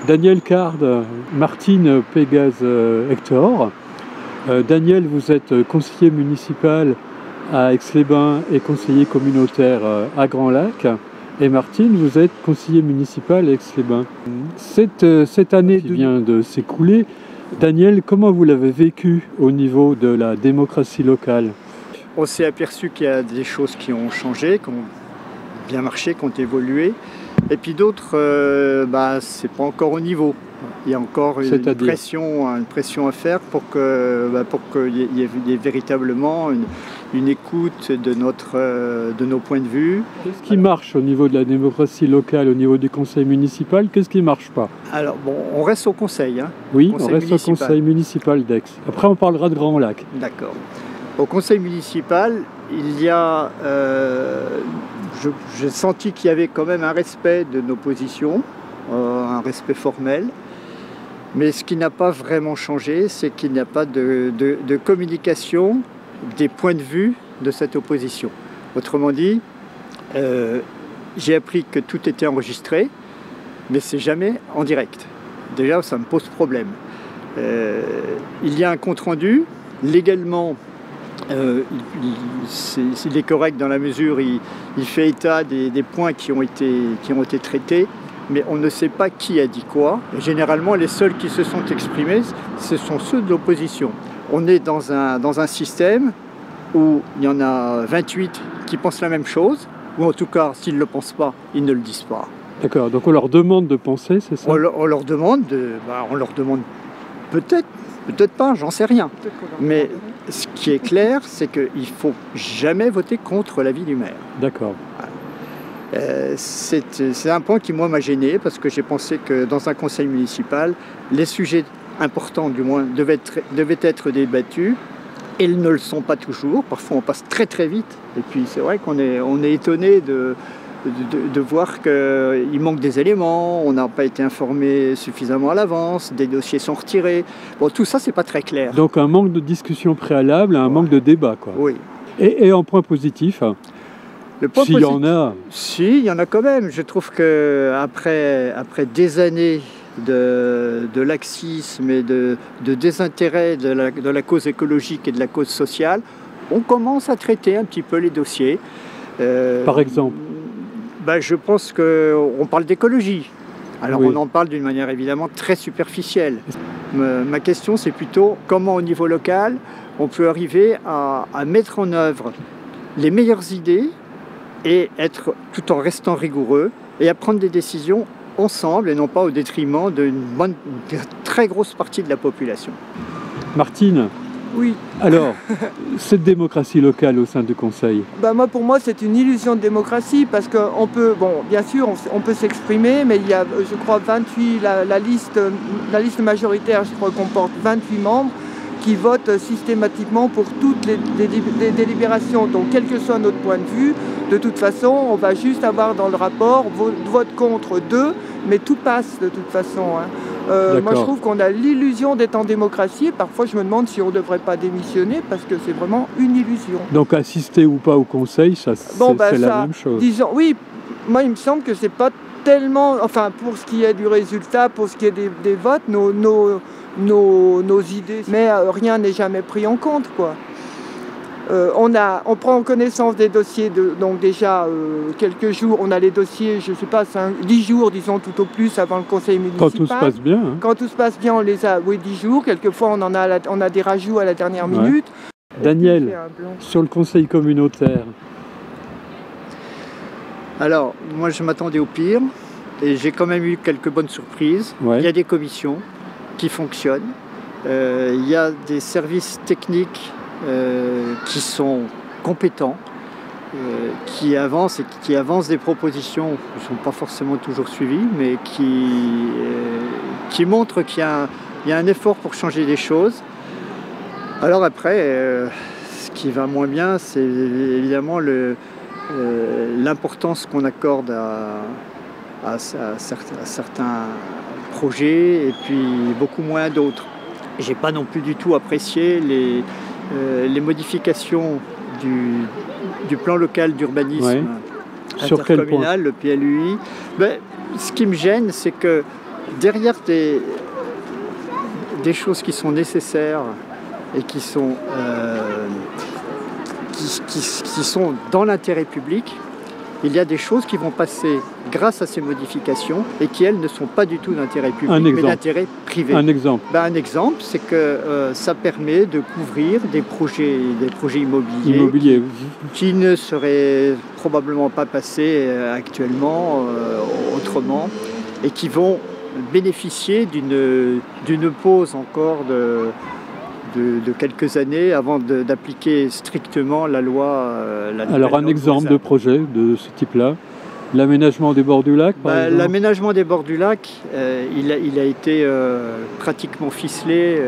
Daniel Card, Martine Pégase Hector. Daniel, vous êtes conseiller municipal à Aix-les-Bains et conseiller communautaire à Grand Lac. Et Martine, vous êtes conseiller municipal à Aix-les-Bains. Cette année qui vient de s'écouler, Daniel, comment vous l'avez vécu au niveau de la démocratie locale? On s'est aperçu qu'il y a des choses qui ont changé, qui ont bien marché, qui ont évolué. Et puis d'autres, c'est pas encore au niveau. Il y a encore une pression à faire pour qu'il y ait véritablement une écoute de nos points de vue. Qu'est-ce qui marche au niveau de la démocratie locale, au niveau du conseil municipal? Qu'est-ce qui ne marche pas? Alors bon, on reste au conseil. Oui, on reste au conseil municipal d'Aix. Après, on parlera de Grand Lac. D'accord. Au conseil municipal, il y a... j'ai senti qu'il y avait quand même un respect de nos positions, un respect formel. Mais ce qui n'a pas vraiment changé, c'est qu'il n'y a pas de communication des points de vue de cette opposition. Autrement dit, j'ai appris que tout était enregistré, mais c'est jamais en direct. Déjà, ça me pose problème. Il y a un compte-rendu, légalement, il est correct dans la mesure où il fait état des points qui ont été traités, mais on ne sait pas qui a dit quoi. Et généralement, les seuls qui se sont exprimés, ce sont ceux de l'opposition. On est dans un système où il y en a 28 qui pensent la même chose, ou en tout cas, s'ils ne le pensent pas, ils ne le disent pas. D'accord, donc on leur demande de penser, c'est ça? On leur demande peut-être pas, j'en sais rien. Mais ce qui est clair, c'est qu'il ne faut jamais voter contre l'avis du maire. D'accord. C'est un point qui, moi, m'a gêné, parce que j'ai pensé que dans un conseil municipal, les sujets importants, du moins, devaient être débattus, et ils ne le sont pas toujours. Parfois, on passe très très vite, et puis c'est vrai qu'on est étonné de voir qu'il manque des éléments, on n'a pas été informé suffisamment à l'avance, des dossiers sont retirés. Bon, tout ça, c'est pas très clair. Donc un manque de discussion préalable, un manque de débat, quoi. Oui. Et en point positif, s'il y en a. Si, il y en a quand même. Je trouve qu'après des années de laxisme et de désintérêt de la cause écologique et de la cause sociale, on commence à traiter un petit peu les dossiers. Par exemple? Je pense qu'on parle d'écologie. Alors oui. On en parle d'une manière évidemment très superficielle. Ma question, c'est plutôt comment au niveau local on peut arriver à mettre en œuvre les meilleures idées et tout en restant rigoureux et à prendre des décisions ensemble et non pas au détriment d'une très grosse partie de la population. Martine? Oui. Alors, cette démocratie locale au sein du conseil? Pour moi, c'est une illusion de démocratie parce qu'on peut, bien sûr, on peut s'exprimer, mais il y a, je crois, 28, la liste majoritaire, je crois, comporte 28 membres qui votent systématiquement pour toutes les délibérations. Donc, quel que soit notre point de vue, de toute façon, on va juste avoir dans le rapport vote contre 2, mais tout passe de toute façon. Moi, je trouve qu'on a l'illusion d'être en démocratie. Parfois, je me demande si on ne devrait pas démissionner parce que c'est vraiment une illusion. Donc, assister ou pas au conseil, c'est la même chose. Disons, oui, moi, il me semble que c'est pas tellement... Enfin, pour ce qui est du résultat, pour ce qui est des votes, nos idées, mais rien n'est jamais pris en compte, quoi. On prend connaissance des dossiers, donc déjà quelques jours, on a les dossiers, je ne sais pas, 10 jours, disons, tout au plus, avant le conseil municipal. Quand tout se passe bien. Hein. Quand tout se passe bien, on les a, 10 jours. Quelquefois, on a des rajouts à la dernière minute. Daniel, sur le conseil communautaire. Alors, moi, je m'attendais au pire, et j'ai quand même eu quelques bonnes surprises. Ouais. Il y a des commissions qui fonctionnent. Il y a des services techniques qui sont compétents, qui avancent des propositions qui ne sont pas forcément toujours suivies, mais qui montrent qu'il y a un effort pour changer des choses. Alors après, ce qui va moins bien, c'est évidemment l'importance qu'on accorde à certains projets et puis beaucoup moins à d'autres. J'ai pas non plus du tout apprécié les modifications du plan local d'urbanisme Sur quel point? intercommunal, le PLUI. Ben, ce qui me gêne, c'est que derrière des choses qui sont nécessaires et qui sont dans l'intérêt public, il y a des choses qui vont passer grâce à ces modifications et qui, elles, ne sont pas du tout d'intérêt public, mais d'intérêt privé. Un exemple. Ben, un exemple, c'est que ça permet de couvrir des projets immobiliers qui ne seraient probablement pas passés actuellement autrement et qui vont bénéficier d'une pause encore de quelques années avant d'appliquer strictement la loi. Alors un exemple de projet de ce type-là, l'aménagement des bords du lac par exemple. L'aménagement des bords du lac, il a été pratiquement ficelé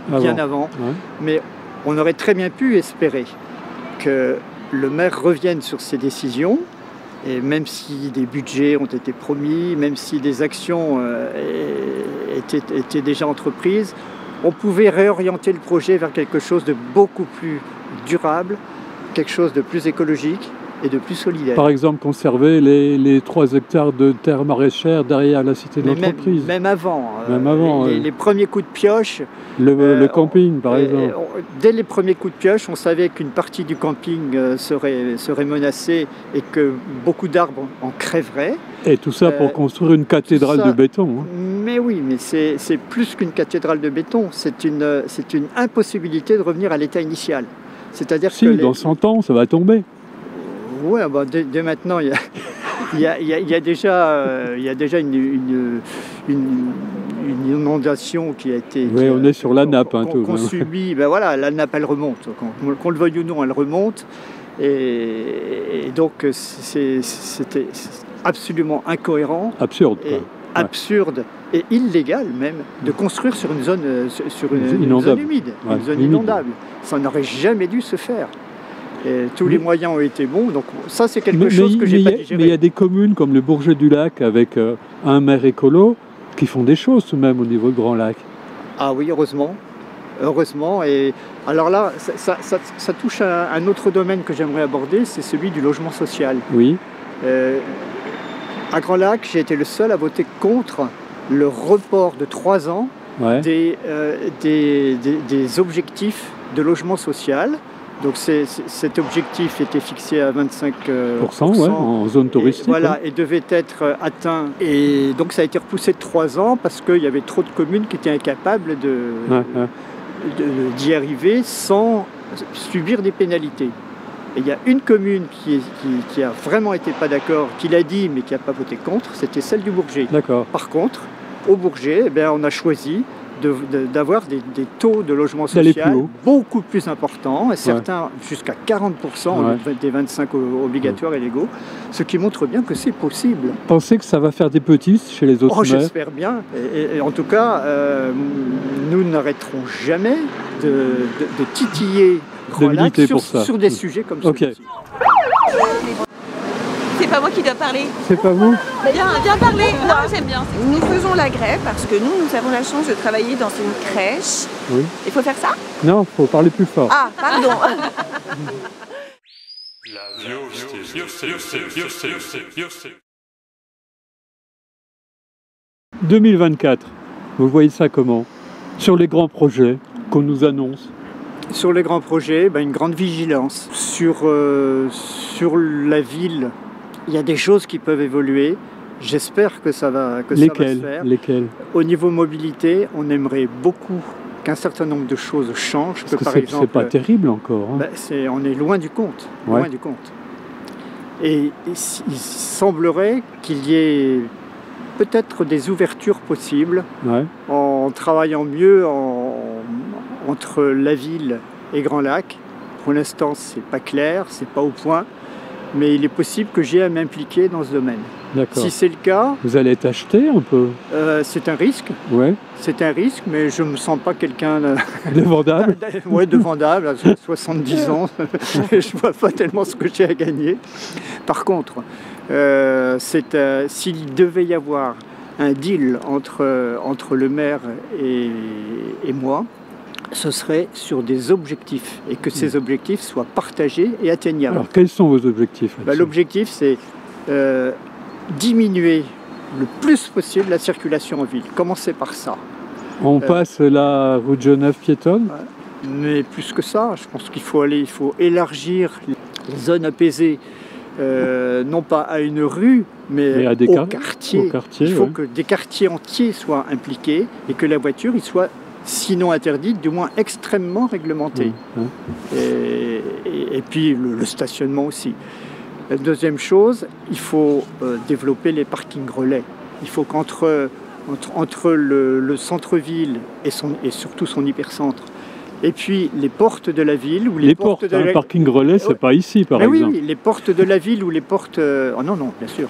bien avant. Ouais. Mais on aurait très bien pu espérer que le maire revienne sur ses décisions, et même si des budgets ont été promis, même si des actions étaient déjà entreprises, on pouvait réorienter le projet vers quelque chose de beaucoup plus durable, quelque chose de plus écologique et de plus solidaire. Par exemple, conserver les 3 hectares de terre maraîchère derrière la cité d'entreprise. Même avant. Les premiers coups de pioche. Le camping, par exemple. Dès les premiers coups de pioche, on savait qu'une partie du camping serait menacée et que beaucoup d'arbres en crèveraient. Et tout ça pour construire une cathédrale de béton. Hein. Mais oui, mais c'est plus qu'une cathédrale de béton. C'est une impossibilité de revenir à l'état initial. C'est-à-dire que dans 100 ans, ça va tomber. Oui, dès maintenant, il y a déjà une inondation qui a été... Oui, on est sur la nappe. Qu'on subit. Ben voilà, la nappe, elle remonte. Qu'on le veuille ou non, elle remonte. Et donc, c'était absolument incohérent. Absurde, quoi. Absurde et illégal même de construire sur une zone humide, une zone inondable. Ça n'aurait jamais dû se faire. Et tous les moyens ont été bons, donc ça c'est quelque chose que j'ai pas digéré. Mais il y a des communes comme le Bourget du Lac avec un maire écolo qui font des choses tout de même au niveau de Grand Lac. Ah oui, heureusement. Et alors là, ça touche à un autre domaine que j'aimerais aborder, c'est celui du logement social. Oui. À Grand Lac, j'ai été le seul à voter contre le report de 3 ans des objectifs de logement social. Donc cet objectif était fixé à 25% en zone touristique. Et devait être atteint. Et donc ça a été repoussé de 3 ans parce qu'il y avait trop de communes qui étaient incapables d'y arriver sans subir des pénalités. Et il y a une commune qui a vraiment été pas d'accord, qui l'a dit mais qui n'a pas voté contre, c'était celle du Bourget. D'accord. Par contre, au Bourget, on a choisi d'avoir des taux de logement social beaucoup plus importants, et certains jusqu'à 40% des 25 obligatoires et légaux, ce qui montre bien que c'est possible. Pensez que ça va faire des petits chez les autres maires? J'espère bien. Et en tout cas, nous n'arrêterons jamais de titiller Grand Lac sur des sujets comme celui-ci. C'est pas moi qui dois parler. C'est pas vous? Viens parler. Non, j'aime bien. Nous faisons la grève parce que nous avons la chance de travailler dans une crèche. Oui. Il faut faire ça? Non, il faut parler plus fort. Ah, pardon. 2024, vous voyez ça comment? Sur les grands projets qu'on nous annonce? Sur les grands projets, une grande vigilance. Sur la ville, il y a des choses qui peuvent évoluer. J'espère que ça va se faire. Lesquelles? Au niveau mobilité, on aimerait beaucoup qu'un certain nombre de choses changent. Parce que c'est pas terrible encore. Hein. On est loin du compte. Loin du compte. Et il semblerait qu'il y ait peut-être des ouvertures possibles en travaillant mieux entre la ville et Grand Lac. Pour l'instant, c'est pas clair, c'est pas au point, mais il est possible que j'aie à m'impliquer dans ce domaine. Si c'est le cas... Vous allez être acheté un peu? C'est un risque. C'est un risque, mais je ne me sens pas quelqu'un... de vendable? De vendable, à 70 ans. Je ne vois pas tellement ce que j'ai à gagner. Par contre, s'il devait y avoir un deal entre le maire et moi, ce serait sur des objectifs et que ces objectifs soient partagés et atteignables. Alors, quels sont vos objectifs? L'objectif, c'est diminuer le plus possible la circulation en ville. Commencer par ça. On passe la rue de Genève piétonne? Mais plus que ça, je pense qu'il faut élargir les zones apaisées, non pas à une rue, mais à des quartiers. Il faut ouais. que des quartiers entiers soient impliqués et que la voiture y soit, sinon interdite, du moins extrêmement réglementée. Et puis le stationnement aussi. La deuxième chose, il faut développer les parkings relais. Il faut qu'entre le centre-ville et surtout son hypercentre, et puis les portes de la ville... Ou les portes de parking relais, c'est pas ici par exemple. Oui, les portes de la ville ou les portes... oh non, bien sûr.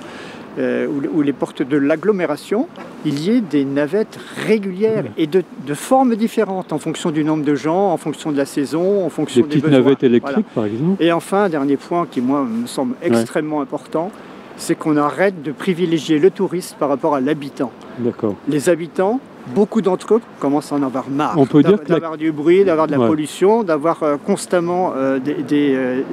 Ou les portes de l'agglomération, il y ait des navettes régulières et de formes différentes en fonction du nombre de gens, en fonction de la saison, en fonction des petites besoins. Navettes électriques par exemple. Et enfin, dernier point qui moi me semble extrêmement important, c'est qu'on arrête de privilégier le touriste par rapport à l'habitant. D'accord. Les habitants, beaucoup d'entre eux commencent à en avoir marre. On peut dire d'avoir du bruit, d'avoir de la pollution, d'avoir constamment des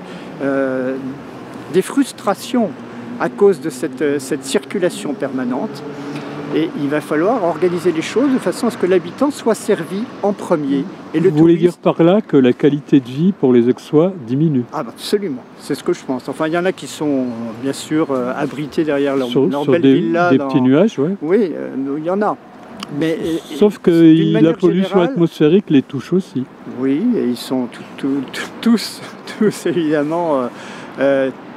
frustrations à cause de cette circulation permanente. Et il va falloir organiser les choses de façon à ce que l'habitant soit servi en premier. Et Vous voulez dire par là que la qualité de vie pour les Aixois diminue? Absolument, c'est ce que je pense. Enfin, il y en a qui sont bien sûr abrités derrière leur belle villa. Des petits nuages, ouais. Oui, il y en a. Mais, sauf que la pollution atmosphérique les touche aussi. Oui, et ils sont tous évidemment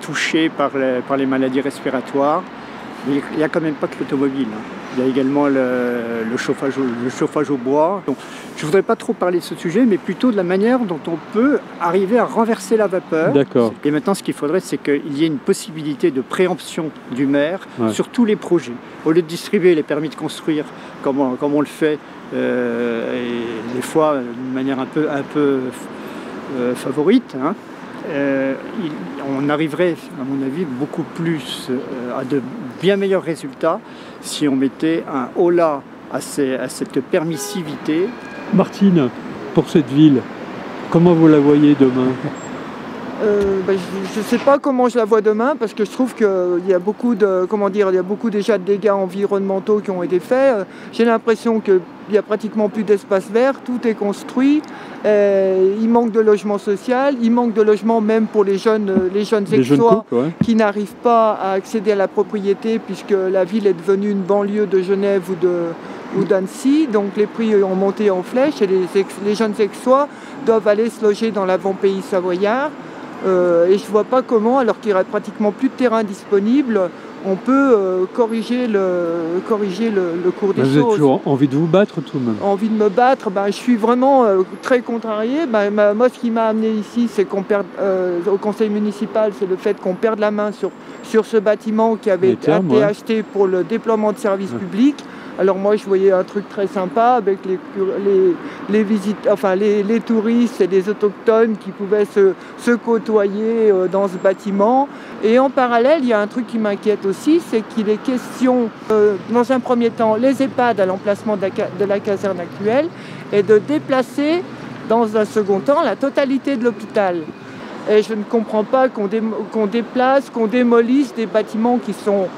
touchés par les maladies respiratoires. Mais il n'y a quand même pas que l'automobile. Il y a également le chauffage au bois. Donc, je ne voudrais pas trop parler de ce sujet, mais plutôt de la manière dont on peut arriver à renverser la vapeur. D'accord. Et maintenant, ce qu'il faudrait, c'est qu'il y ait une possibilité de préemption du maire sur tous les projets. Au lieu de distribuer les permis de construire comme on le fait, et des fois d'une manière un peu favorite, on arriverait, à mon avis, beaucoup plus à de bien meilleurs résultats si on mettait un holà à cette permissivité. Martine, pour cette ville, comment vous la voyez demain? Je ne sais pas comment je la vois demain parce que je trouve qu'il y a beaucoup déjà de dégâts environnementaux qui ont été faits. J'ai l'impression qu'il n'y a pratiquement plus d'espace vert, tout est construit. Il manque de logement social, il manque de logement même pour les jeunes Aixois qui n'arrivent pas à accéder à la propriété puisque la ville est devenue une banlieue de Genève ou d'Annecy, donc les prix ont monté en flèche et les jeunes Aixois doivent aller se loger dans l'avant-pays savoyard. Et je ne vois pas comment, alors qu'il n'y aurait pratiquement plus de terrain disponible, on peut corriger le cours des choses. Vous avez toujours envie de vous battre tout de même? Envie de me battre, je suis vraiment très contrariée. Moi, ce qui m'a amené ici, c'est qu'on perde au conseil municipal, c'est le fait qu'on perde la main sur ce bâtiment qui avait été acheté pour le déploiement de services publics. Alors moi je voyais un truc très sympa avec les touristes et les autochtones qui pouvaient se côtoyer dans ce bâtiment. Et en parallèle, il y a un truc qui m'inquiète aussi, c'est qu'il est question, dans un premier temps, les EHPAD à l'emplacement de la caserne actuelle et de déplacer, dans un second temps, la totalité de l'hôpital. Et je ne comprends pas qu'on démolisse des bâtiments qui sont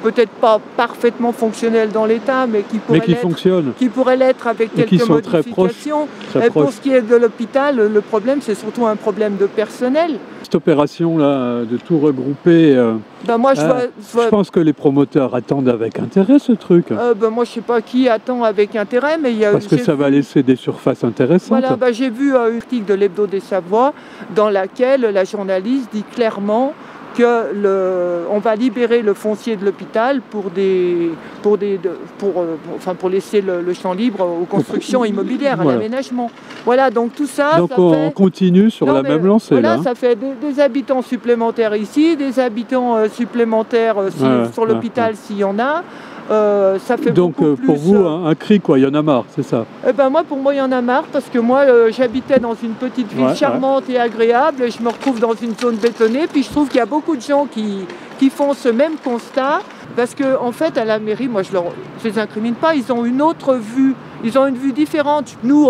peut-être pas parfaitement fonctionnels dans l'état, mais qui pourraient l'être avec quelques modifications. Très proches. Pour ce qui est de l'hôpital, le problème, c'est surtout un problème de personnel. Cette opération-là, de tout regrouper, je pense que les promoteurs attendent avec intérêt ce truc. Moi, je ne sais pas qui attend avec intérêt, mais parce que ça va laisser des surfaces intéressantes. Voilà, j'ai vu un article de l'Hebdo des Savoies dans laquelle la journaliste dit clairement qu'on va libérer le foncier de l'hôpital pour laisser le champ libre aux constructions immobilières, à l'aménagement. Voilà, donc tout ça... Donc on continue sur la même lancée. Voilà, là. Ça fait des habitants supplémentaires ici, des habitants supplémentaires sur l'hôpital s'il y en a. Ça fait donc beaucoup plus, pour vous un cri quoi, il y en a marre, c'est ça? Pour moi il y en a marre parce que moi j'habitais dans une petite ville charmante et agréable et je me retrouve dans une zone bétonnée, puis je trouve qu'il y a beaucoup de gens qui font ce même constat Parce qu'en fait, à la mairie, moi je les incrimine pas, ils ont une autre vue. Ils ont une vue différente. Nous,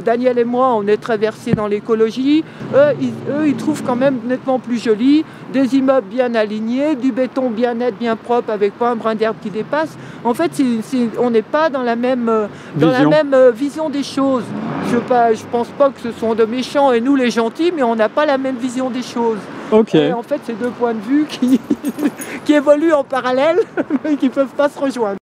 Daniel et moi, on est très versés dans l'écologie. Eux, ils trouvent quand même nettement plus joli, des immeubles bien alignés, du béton bien net, bien propre, avec pas un brin d'herbe qui dépasse. En fait, on n'est pas dans la même vision des choses. Je pense pas que ce sont de méchants et nous les gentils, mais on n'a pas la même vision des choses. Okay. Et en fait, c'est deux points de vue qui évoluent en parallèle, mais qui ne peuvent pas se rejoindre.